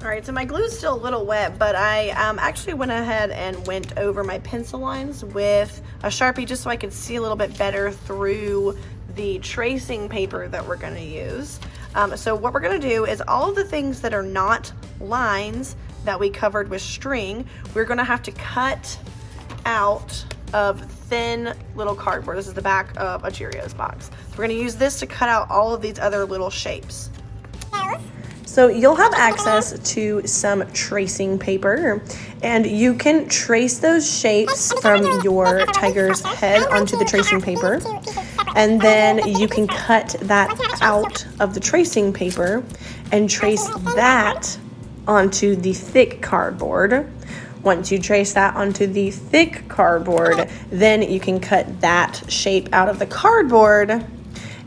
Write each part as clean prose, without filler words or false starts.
All right, so my glue's still a little wet, but I actually went ahead and went over my pencil lines with a Sharpie just so I could see a little bit better through the tracing paper that we're gonna use. So what we're gonna do is all of the things that are not lines that we covered with string, we're gonna have to cut out of thin little cardboard. This is the back of a Cheerios box. So we're gonna use this to cut out all of these other little shapes. So you'll have access to some tracing paper, and you can trace those shapes from your tiger's head onto the tracing paper, and then you can cut that out of the tracing paper and trace that onto the thick cardboard. Once you trace that onto the thick cardboard, then you can cut that shape out of the cardboard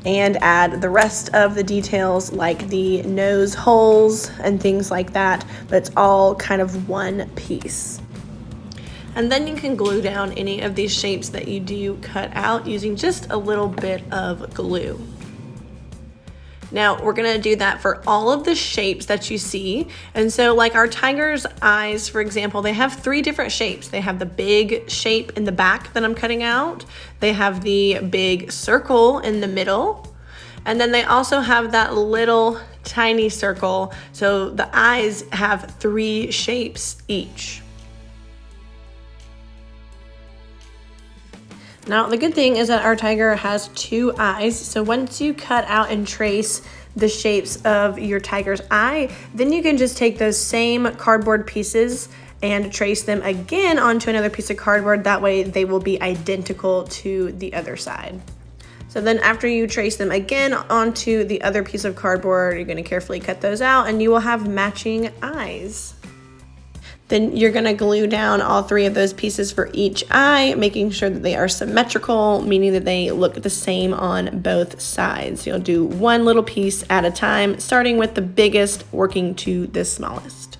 and add the rest of the details like the nose holes and things like that, but it's all kind of one piece. And then you can glue down any of these shapes that you do cut out using just a little bit of glue. Now we're gonna do that for all of the shapes that you see. And so like our tiger's eyes, for example, they have 3 different shapes. They have the big shape in the back that I'm cutting out. They have the big circle in the middle. And then they also have that little tiny circle. So the eyes have 3 shapes each. Now, the good thing is that our tiger has 2 eyes, so once you cut out and trace the shapes of your tiger's eye, then you can just take those same cardboard pieces and trace them again onto another piece of cardboard. That way they will be identical to the other side. So then after you trace them again onto the other piece of cardboard, you're gonna carefully cut those out and you will have matching eyes. Then you're gonna glue down all 3 of those pieces for each eye, making sure that they are symmetrical, meaning that they look the same on both sides. You'll do one little piece at a time, starting with the biggest, working to the smallest.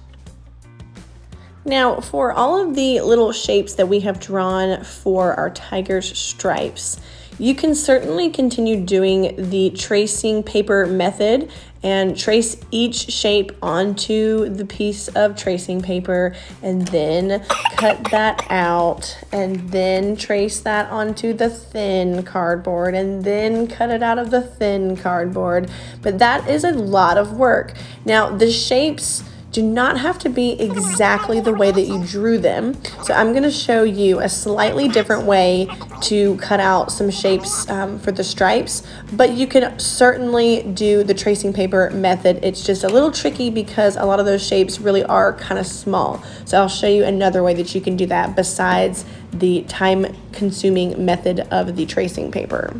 Now, for all of the little shapes that we have drawn for our tiger's stripes, you can certainly continue doing the tracing paper method and trace each shape onto the piece of tracing paper and then cut that out and then trace that onto the thin cardboard and then cut it out of the thin cardboard. But that is a lot of work. Now, the shapes do not have to be exactly the way that you drew them. So I'm gonna show you a slightly different way to cut out some shapes for the stripes, but you can certainly do the tracing paper method. It's just a little tricky because a lot of those shapes really are kind of small. So I'll show you another way that you can do that besides the time-consuming method of the tracing paper.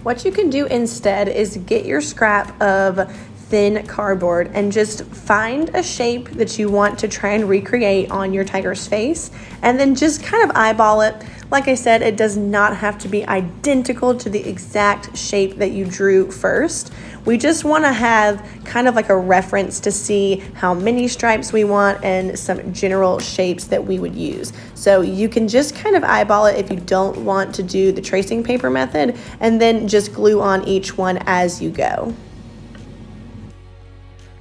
What you can do instead is get your scrap of thin cardboard and just find a shape that you want to try and recreate on your tiger's face and then just kind of eyeball it. Like I said, it does not have to be identical to the exact shape that you drew first. We just want to have kind of like a reference to see how many stripes we want and some general shapes that we would use. So you can just kind of eyeball it if you don't want to do the tracing paper method and then just glue on each one as you go.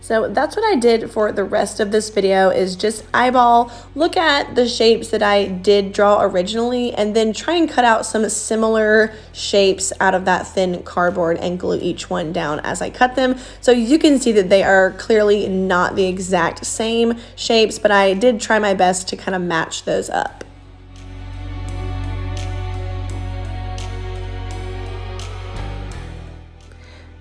So that's what I did for the rest of this video, is just eyeball, look at the shapes that I did draw originally, and then try and cut out some similar shapes out of that thin cardboard and glue each one down as I cut them. So you can see that they are clearly not the exact same shapes, but I did try my best to kind of match those up.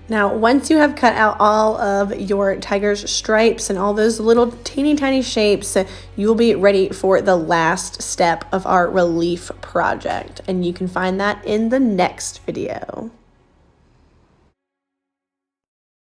Now, once you have cut out all of your tiger's stripes and all those little teeny tiny shapes, you will be ready for the last step of our relief project. And you can find that in the next video.